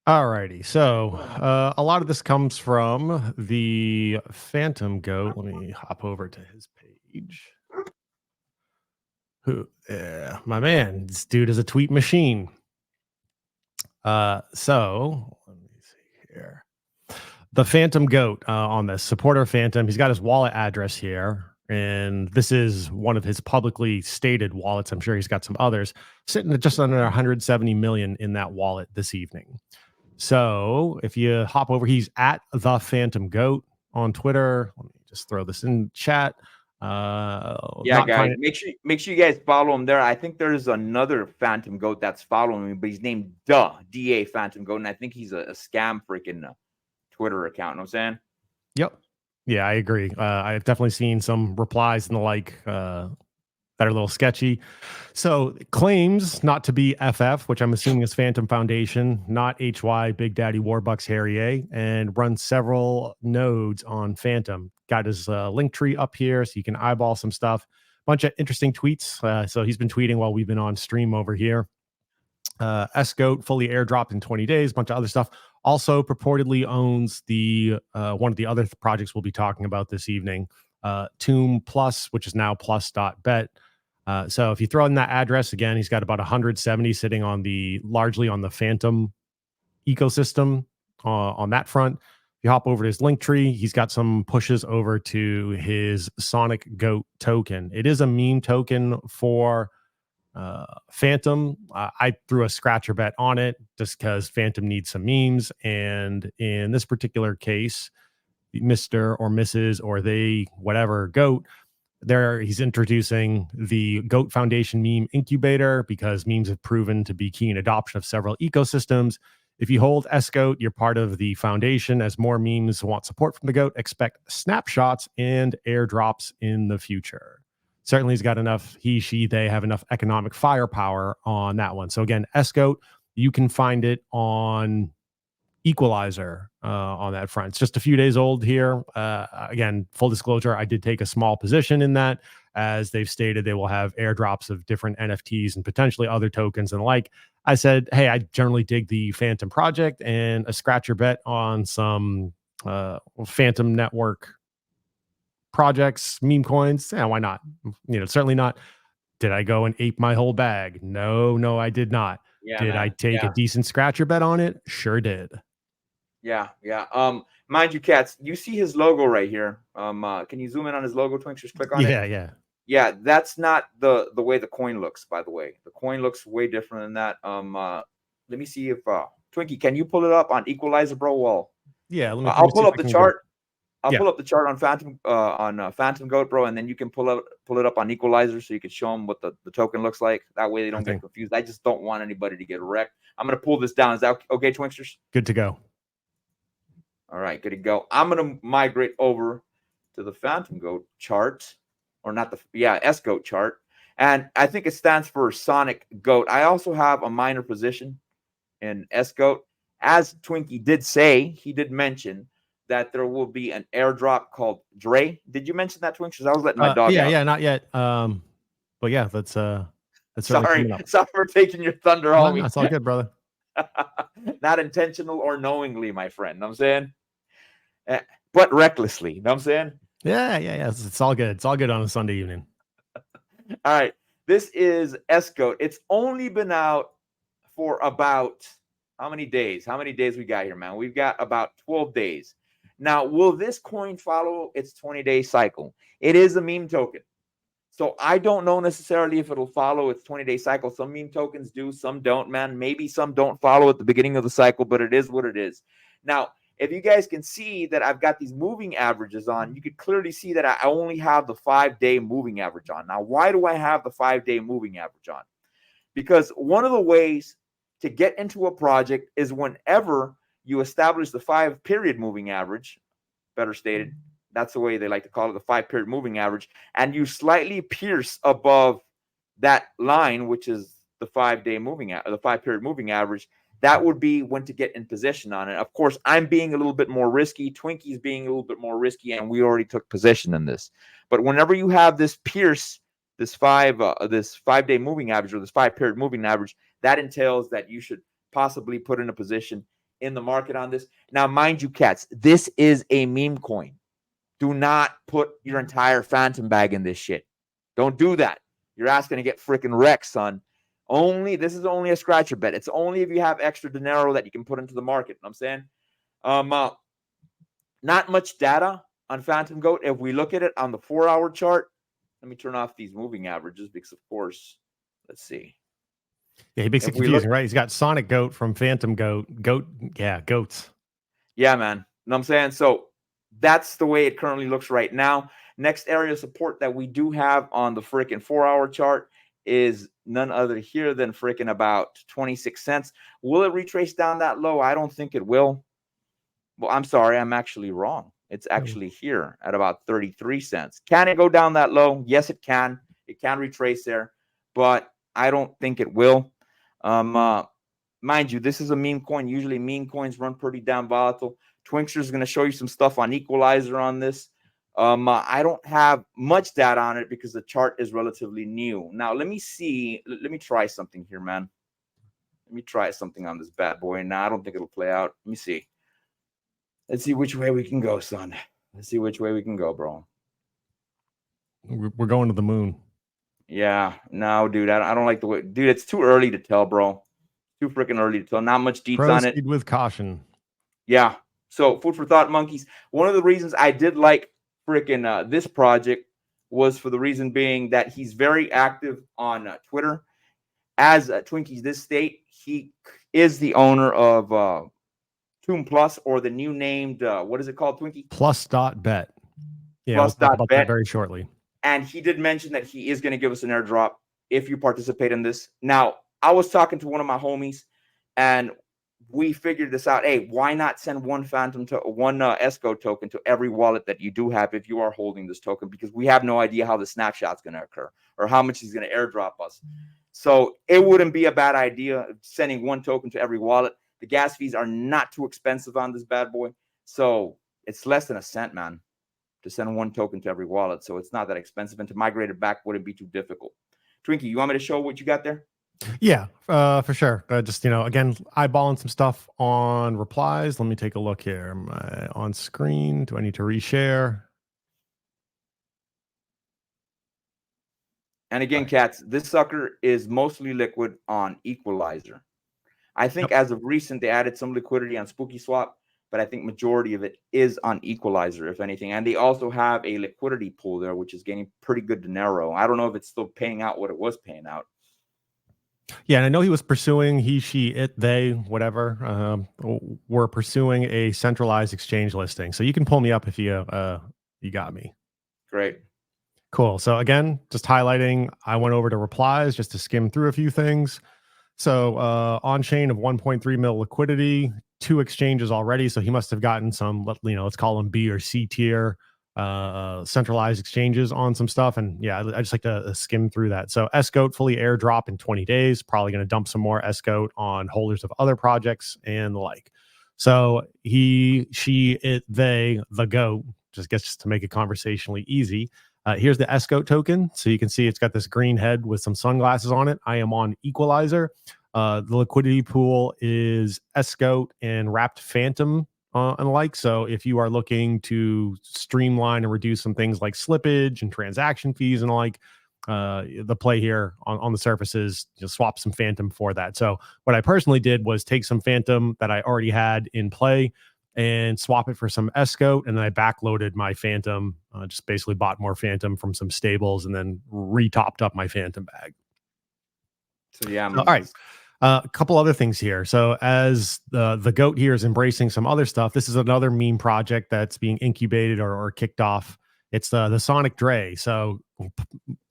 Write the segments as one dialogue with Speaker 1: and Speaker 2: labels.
Speaker 1: Alrighty. So a lot of this comes from the Phantom Goat. Let me hop over to his page. Who? Yeah, my man. This dude is a tweet machine. So let me see here. The Phantom Goat on this supporter Phantom. He's got his wallet address here, and this is one of his publicly stated wallets. I'm sure he's got some others sitting at just under 170 million in that wallet this evening. So if you hop over, he's at the Phantom Goat on Twitter. Let me just throw this in chat.
Speaker 2: Yeah,
Speaker 1: Not
Speaker 2: guys,
Speaker 1: trying to.
Speaker 2: make sure you guys follow him there. I think there's another Phantom Goat that's following me, but he's named DA Phantom Goat, and I think he's a scam freaking Twitter account. You know what I'm saying?
Speaker 1: Yep. Yeah, I agree. I've definitely seen some replies and the like that are a little sketchy. So claims not to be FF, which I'm assuming is Phantom Foundation, not HY Big Daddy Warbucks Harry A, and runs several nodes on Phantom. Got his link tree up here so you can eyeball some stuff. Bunch of interesting tweets. So he's been tweeting while we've been on stream over here. sGOAT fully airdropped in 20 days, bunch of other stuff. Also purportedly owns the one of the other projects we'll be talking about this evening, Tomb Plus, which is now plus.bet. So if you throw in that address again, he's got about 170 sitting on largely on the Phantom ecosystem on that front. If you hop over to his link tree, he's got some pushes over to his Sonic Goat token. It is a meme token for Phantom. I threw a scratcher bet on it just because Phantom needs some memes. And in this particular case, Mr. or Mrs. or they, whatever, Goat, he's introducing the GOAT Foundation meme incubator because memes have proven to be key in adoption of several ecosystems. If you hold sGOAT, you're part of the foundation. As more memes want support from the GOAT, expect snapshots and airdrops in the future. Certainly he's got enough, they have enough economic firepower on that one. So again, sGOAT, you can find it on Equalizer on that front. It's just a few days old here. Again, full disclosure, I did take a small position in that, as they've stated they will have airdrops of different NFTs and potentially other tokens and the like. I said, hey, I generally dig the Phantom project, and a scratcher bet on some Phantom Network projects, meme coins. Yeah, why not? Certainly not. Did I go and ape my whole bag? No, I did not.
Speaker 2: Yeah,
Speaker 1: Did I
Speaker 2: man.
Speaker 1: take a
Speaker 2: Yeah,
Speaker 1: decent scratcher bet on it? Sure did.
Speaker 2: yeah. Mind you, cats, you see his logo right here. Can you zoom in on his logo, Twinks? Just click on it.
Speaker 1: Yeah.
Speaker 2: Yeah, that's not the way the coin looks. By the way, the coin looks way different than that. Let me see if Twinkie, can you pull it up on Equalizer, bro? Well,
Speaker 1: Yeah, let me
Speaker 2: I'll
Speaker 1: see
Speaker 2: pull
Speaker 1: if
Speaker 2: up
Speaker 1: I
Speaker 2: the
Speaker 1: can go.
Speaker 2: chart. I'll
Speaker 1: Yeah,
Speaker 2: pull up the chart on Phantom Goat, bro, and then you can pull it up on Equalizer so you can show them what the token looks like. That way they
Speaker 1: sure
Speaker 2: don't get
Speaker 1: thing.
Speaker 2: confused. I just don't want anybody to get wrecked. I'm gonna pull this down. Is that okay, Twinksters?
Speaker 1: Good to go.
Speaker 2: All right, good to go. I'm gonna migrate over to the Phantom Goat chart, or not sGOAT chart, and I think it stands for Sonic Goat. I also have a minor position in sGOAT. As Twinkie did say, he did mention that there will be an airdrop called Dre. Did you mention that, Twinkie? Because I was letting my dog out.
Speaker 1: Yeah, not yet. But yeah, that's certainly
Speaker 2: Sorry,
Speaker 1: coming up.
Speaker 2: sorry for taking your thunder,
Speaker 1: No,
Speaker 2: homie.
Speaker 1: it's all good, brother.
Speaker 2: Not intentional or knowingly, my friend. Know what I'm saying? Eh, but recklessly. Know what I'm saying?
Speaker 1: Yeah. It's all good. It's all good on a Sunday evening.
Speaker 2: All right. This is sGOAT. It's only been out for about how many days? How many days we got here, man? We've got about 12 days. Now, will this coin follow its 20-day cycle? It is a meme token. So I don't know necessarily if it'll follow its 20-day cycle. Some meme tokens do, some don't, man. Maybe some don't follow at the beginning of the cycle, but it is what it is. Now, if you guys can see that I've got these moving averages on, you could clearly see that I only have the 5-day moving average on. Now, why do I have the 5-day moving average on? Because one of the ways to get into a project is whenever you establish the 5-period moving average, better stated, that's the way they like to call it, the 5-period moving average, and you slightly pierce above that line, which is the 5-day the 5-period moving average. That would be when to get in position on it. Of course, I'm being a little bit more risky. Twinkie's being a little bit more risky, and we already took position in this. But whenever you have this pierce, this 5-day moving average or this 5-period moving average, that entails that you should possibly put in a position in the market on this. Now, mind you, cats, this is a meme coin. Do not put your entire phantom bag in this shit. Don't do that. Your ass gonna get freaking wrecked, son. This is only a scratcher bet. It's only if you have extra dinero that you can put into the market. You know what I'm saying? Not much data on Phantom Goat. If we look at it on the 4-hour chart, let me turn off these moving averages because, of course, let's see.
Speaker 1: Yeah, he makes it confusing, right? He's got Sonic Goat from Phantom Goat. Goats.
Speaker 2: Yeah, man. You know what I'm saying? So that's the way it currently looks right now. Next area of support that we do have on the freaking 4-hour chart is none other here than freaking about 26 cents. Will it retrace down that low? I don't think it will. Well, I'm sorry. I'm actually wrong. It's actually here at about 33 cents. Can it go down that low? Yes, it can. It can retrace there, but I don't think it will. Mind you, this is a meme coin. Usually meme coins run pretty damn volatile. Twinkster is going to show you some stuff on Equalizer on this. I don't have much data on it because the chart is relatively new. Now, let me see. Let me try something here, man. Let me try something on this bad boy. Now, I don't think it'll play out. Let me see. Let's see which way we can go, son. Let's see which way we can go, bro.
Speaker 1: We're going to the moon.
Speaker 2: Yeah. No, dude. I don't like the way. Dude, it's too early to tell, bro. Too freaking early to tell. Not much deets on it.
Speaker 1: Proceed with caution.
Speaker 2: Yeah. So, food for thought, monkeys. One of the reasons I did like freaking this project was for the reason being that he's very active on Twitter. As Twinkies This State, he is the owner of Toon Plus, or the new named, what is it called, Twinkie?
Speaker 1: Plus.bet. Yeah,
Speaker 2: Plus
Speaker 1: we'll talk about that very shortly.
Speaker 2: And he did mention that he is going to give us an airdrop if you participate in this. Now, I was talking to one of my homies, and we figured this out. Hey, why not send one sGOAT token to every wallet that you do have if you are holding this token? Because we have no idea how the snapshot's going to occur or how much he's going to airdrop us. So it wouldn't be a bad idea sending one token to every wallet. The gas fees are not too expensive on this bad boy. So it's less than a cent, man, to send one token to every wallet. So it's not that expensive. And to migrate it back wouldn't be too difficult. Twinkie, you want me to show what you got there?
Speaker 1: Yeah, for sure. Just, again, eyeballing some stuff on replies. Let me take a look here. Am I on screen? Do I need to reshare?
Speaker 2: And again, cats, this sucker is mostly liquid on Equalizer. I think as of recent, they added some liquidity on Spooky Swap, but I think majority of it is on Equalizer, if anything. And they also have a liquidity pool there, which is getting pretty good dinero. I don't know if it's still paying out what it was paying out.
Speaker 1: Yeah, and I know he was pursuing, he, she, it, they, whatever, were pursuing a centralized exchange listing. So you can pull me up if you got me.
Speaker 2: Great.
Speaker 1: Cool. So again, just highlighting, I went over to replies just to skim through a few things. So on chain of 1.3 mil liquidity, 2 exchanges already. So he must have gotten some, let's call them B or C tier centralized exchanges on some stuff. And yeah, I just like to skim through that. So sGOAT fully airdrop in 20 days, probably going to dump some more sGOAT on holders of other projects and the like. So he, she, it, they, the GOAT, just gets to make it conversationally easy. Here's the sGOAT token. So you can see it's got this green head with some sunglasses on it. I am on Equalizer. The liquidity pool is sGOAT and wrapped Phantom and the like. So if you are looking to streamline and reduce some things like slippage and transaction fees and the like, the play here on the surface is swap some Phantom for that. So what I personally did was take some Phantom that I already had in play and swap it for some sGOAT, and then I backloaded my Phantom, just basically bought more Phantom from some stables and then re-topped up my Phantom bag.
Speaker 2: So yeah,
Speaker 1: all right. A couple other things here. So as the GOAT here is embracing some other stuff, this is another meme project that's being incubated or kicked off. It's the Sonic Dre. So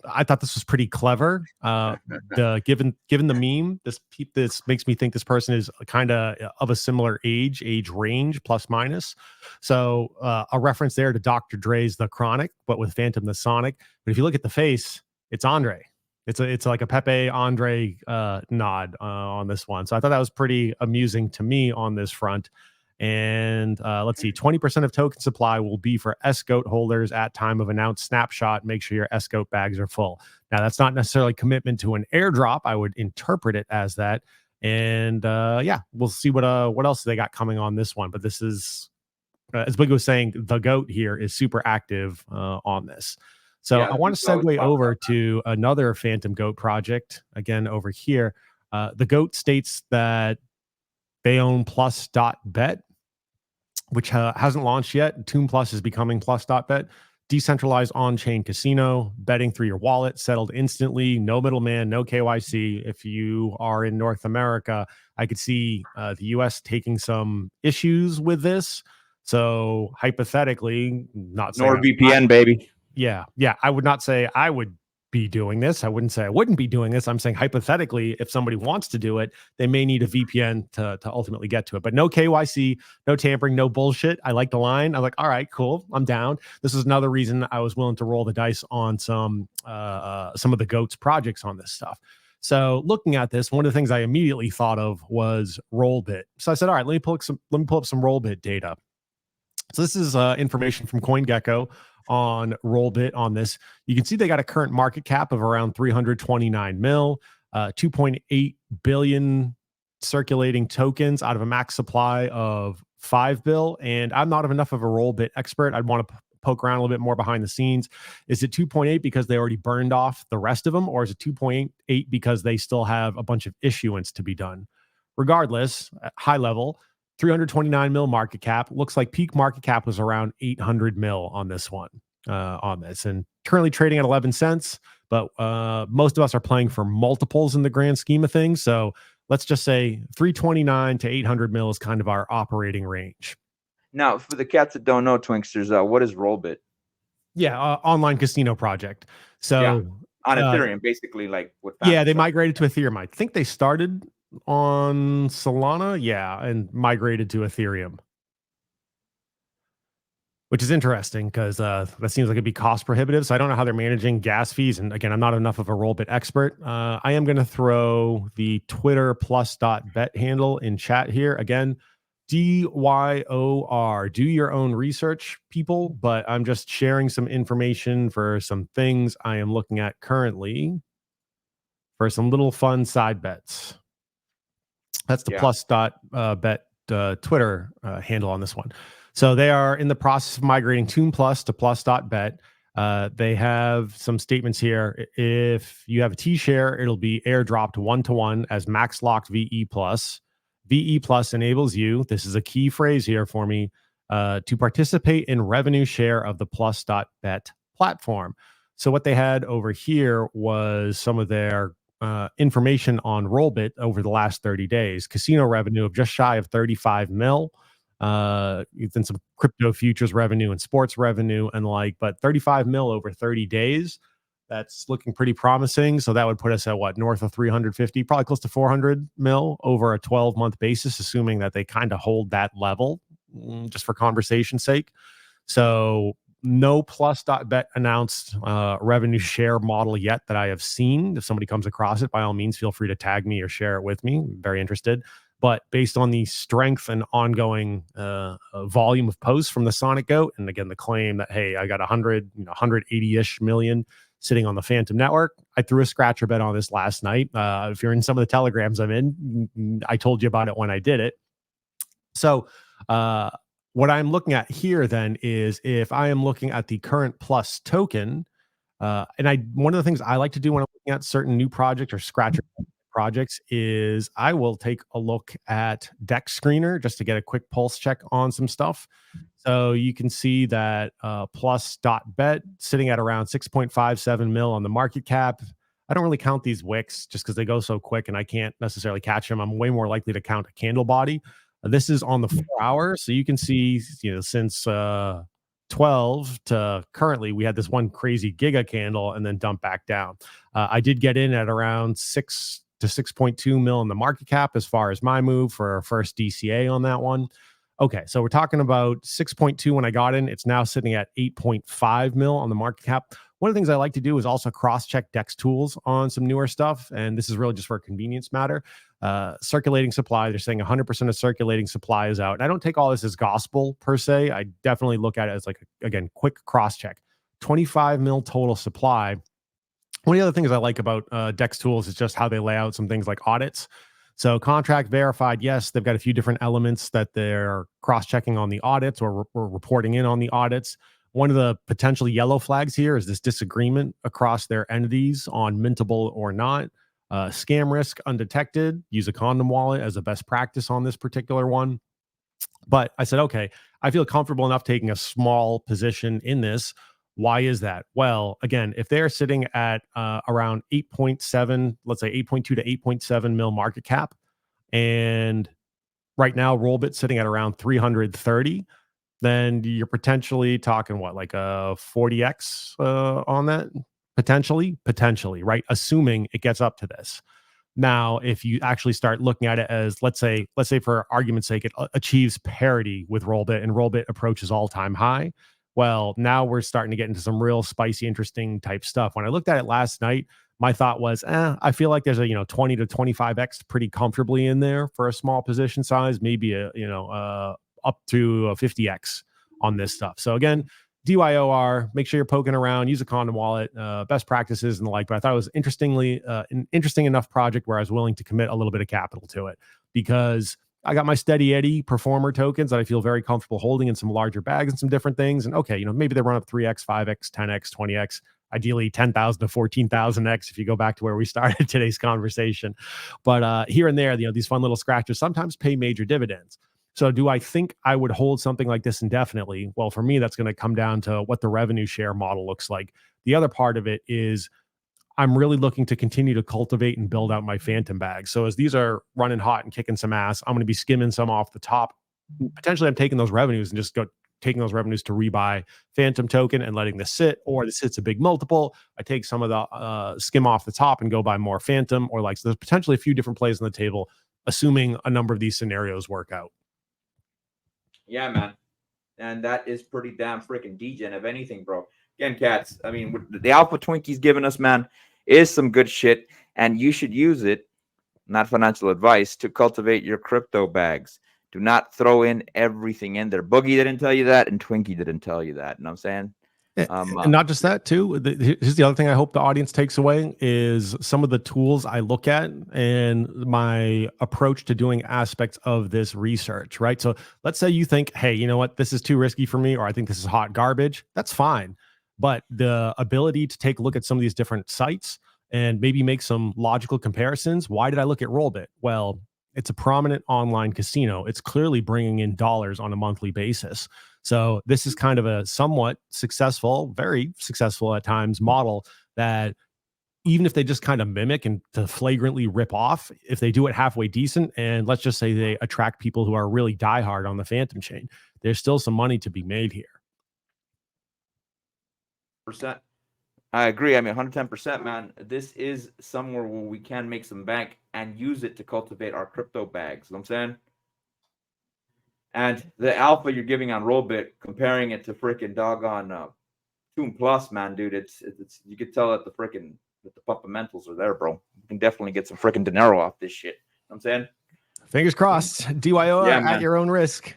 Speaker 1: I thought this was pretty clever. Given the meme, this makes me think this person is kind of a similar age range, plus minus. So a reference there to Dr. Dre's The Chronic, but with Phantom the Sonic. But if you look at the face, it's Andre. It's like a Pepe Andre nod on this one. So I thought that was pretty amusing to me on this front. And let's see, 20% of token supply will be for sGOAT holders at time of announced snapshot. Make sure your sGOAT bags are full. Now, that's not necessarily commitment to an airdrop. I would interpret it as that. And yeah, we'll see what else they got coming on this one. But this is, as Big was saying, the GOAT here is super active on this. So
Speaker 2: Yeah,
Speaker 1: I
Speaker 2: the
Speaker 1: want to
Speaker 2: beats always
Speaker 1: segue
Speaker 2: popping
Speaker 1: over
Speaker 2: up.
Speaker 1: to another Phantom GOAT project again over here. The GOAT states that they own Plus.bet, which hasn't launched yet. Toon Plus is becoming Plus.bet. Decentralized on-chain casino, betting through your wallet, settled instantly, no middleman, no KYC. If you are in North America, I could see the US taking some issues with this. So hypothetically, not saying
Speaker 2: NordVPN, baby.
Speaker 1: yeah, I would not say I would be doing this. I wouldn't say I wouldn't be doing this. I'm saying hypothetically, if somebody wants to do it, they may need a VPN to ultimately get to it. But no KYC, no tampering, no bullshit. I like the line. I'm like, all right, cool. I'm down. This is another reason I was willing to roll the dice on some of the GOAT's projects on this stuff. So looking at this, one of the things I immediately thought of was Rollbit. So I said, all right, let me pull up some Rollbit data. So this is information from CoinGecko on Rollbit on this. You can see they got a current market cap of around 329 mil, 2.8 billion circulating tokens out of a max supply of 5 bill. And I'm not enough of a Rollbit expert. I'd want to poke around a little bit more behind the scenes. Is it 2.8 because they already burned off the rest of them, or is it 2.8 because they still have a bunch of issuance to be done? Regardless, at high level, 329 mil market cap. Looks like peak market cap was around 800 mil on this one, and currently trading at 11 cents. But most of us are playing for multiples in the grand scheme of things. So let's just say 329 to 800 mil is kind of our operating range.
Speaker 2: Now, for the cats that don't know, Twinksters, what is Rollbit?
Speaker 1: Yeah, online casino project. So
Speaker 2: yeah, on Ethereum, basically, like with
Speaker 1: yeah, they migrated to Ethereum. I think they started on Solana, yeah, and migrated to Ethereum, which is interesting because that seems like it'd be cost prohibitive. So I don't know how they're managing gas fees. And again, I'm not enough of a Rollbit expert. I am going to throw the Twitter plus.bet handle in chat here. Again, DYOR. Do your own research, people, but I'm just sharing some information for some things I am looking at currently for some little fun side bets. That's the plus.bet Twitter handle on this one. So they are in the process of migrating Toon Plus to plus.bet. They have some statements here. If you have a T-share, it'll be airdropped 1-to-1 as max locked VE plus. VE plus enables you, this is a key phrase here for me, to participate in revenue share of the plus.bet platform. So what they had over here was some of their information on Rollbit over the last 30 days. Casino revenue of just shy of 35 mil. Then some crypto futures revenue and sports revenue and like, but 35 mil over 30 days. That's looking pretty promising. So that would put us at what, north of 350, probably close to 400 mil over a 12-month basis, assuming that they kind of hold that level, just for conversation's sake. So no plus.bet announced revenue share model yet that I have seen. If somebody comes across it, by all means, feel free to tag me or share it with me. I'm very interested. But based on the strength and ongoing volume of posts from the Sonic Goat, and again, the claim that, hey, I got 180-ish million sitting on the Phantom Network, I threw a scratcher bet on this last night. If you're in some of the telegrams I'm in, I told you about it when I did it. So what I'm looking at here then is if I am looking at the current plus token, and one of the things I like to do when I'm looking at certain new projects or scratcher projects is I will take a look at Dex Screener just to get a quick pulse check on some stuff. So you can see that plus.bet sitting at around 6.57 mil on the market cap. I don't really count these wicks just because they go so quick and I can't necessarily catch them. I'm way more likely to count a candle body. This is on the 4 hour. So you can see, since 12 to currently, we had this one crazy giga candle and then dump back down. I did get in at around 6 to 6.2 mil in the market cap as far as my move for our first DCA on that one. Okay, so we're talking about 6.2 when I got in. It's now sitting at 8.5 mil on the market cap. One of the things I like to do is also cross-check Dex tools on some newer stuff, and this is really just for a convenience matter. Circulating supply, they're saying 100% of circulating supply is out. And I don't take all this as gospel per se. I definitely look at it as, like, again, quick cross-check. 25 mil total supply. One of the other things I like about Dex tools is just how they lay out some things like audits. So contract verified, yes, they've got a few different elements that they're cross-checking on the audits or reporting in on the audits. One of the potential yellow flags here is this disagreement across their entities on mintable or not. Scam risk undetected. Use a condom wallet as a best practice on this particular one. But I said, okay, I feel comfortable enough taking a small position in this. Why is that? Well, again, if they're sitting at around 8.7, let's say 8.2 to 8.7 mil market cap, and right now Rollbit sitting at around 330, then you're potentially talking what, like a 40x on that? Potentially, right? Assuming it gets up to this. Now, if you actually start looking at it as, let's say for argument's sake, it achieves parity with Rollbit and Rollbit approaches all-time high. Well, now we're starting to get into some real spicy, interesting type stuff. When I looked at it last night, my thought was, I feel like there's a 20 to 25x pretty comfortably in there for a small position size, maybe up to a 50x on this stuff. So again, DYOR, make sure you're poking around, use a condom wallet, best practices and the like. But I thought it was an interesting enough project where I was willing to commit a little bit of capital to it, because I got my Steady Eddie performer tokens that I feel very comfortable holding in some larger bags and some different things. And okay, maybe they run up 3x, 5x, 10x, 20x, ideally 10,000 to 14,000x if you go back to where we started today's conversation. But here and there, these fun little scratchers sometimes pay major dividends. So do I think I would hold something like this indefinitely? Well, for me, that's going to come down to what the revenue share model looks like. The other part of it is I'm really looking to continue to cultivate and build out my phantom bags. So as these are running hot and kicking some ass, I'm going to be skimming some off the top. Potentially, I'm taking those revenues and just taking those revenues to rebuy phantom token and letting this sit, or this hits a big multiple. I take some of the skim off the top and go buy more phantom, or so there's potentially a few different plays on the table, assuming a number of these scenarios work out.
Speaker 2: Yeah, man. And that is pretty damn freaking degen, if anything, bro. Again, cats, I mean, the Alpha Twinkie's giving us, man, is some good shit. And you should use it, not financial advice, to cultivate your crypto bags. Do not throw in everything in there. Boogie didn't tell you that, and Twinkie didn't tell you that. You know what I'm saying?
Speaker 1: And not just that too. Here's the other thing I hope the audience takes away is some of the tools I look at and my approach to doing aspects of this research, right? So let's say you think, hey, you know what, this is too risky for me, or I think this is hot garbage. That's fine. But the ability to take a look at some of these different sites and maybe make some logical comparisons. Why did I look at Rollbit? Well, it's a prominent online casino. It's clearly bringing in dollars on a monthly basis. So this is kind of a somewhat successful, very successful at times model that even if they just kind of mimic and to flagrantly rip off, if they do it halfway decent, and let's just say they attract people who are really diehard on the Phantom chain, there's still some money to be made here.
Speaker 2: I agree. I mean, 110%, man. This is somewhere where we can make some bank and use it to cultivate our crypto bags. You know what I'm saying? And the alpha you're giving on Rollbit, comparing it to freaking doggone Toon Plus, man, dude, it's you could tell that the fundamentals are there, bro. You can definitely get some freaking dinero off this shit. You know what I'm saying?
Speaker 1: Fingers crossed. DYO at your own risk.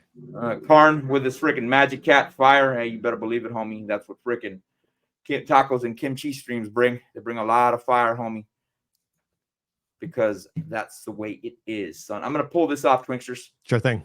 Speaker 2: Karn with this freaking magic cat fire. Hey, you better believe it, homie. That's what freaking tacos and kimchi streams bring. They bring a lot of fire, homie. Because that's the way it is, son. I'm gonna pull this off, Twinksters.
Speaker 1: Sure thing.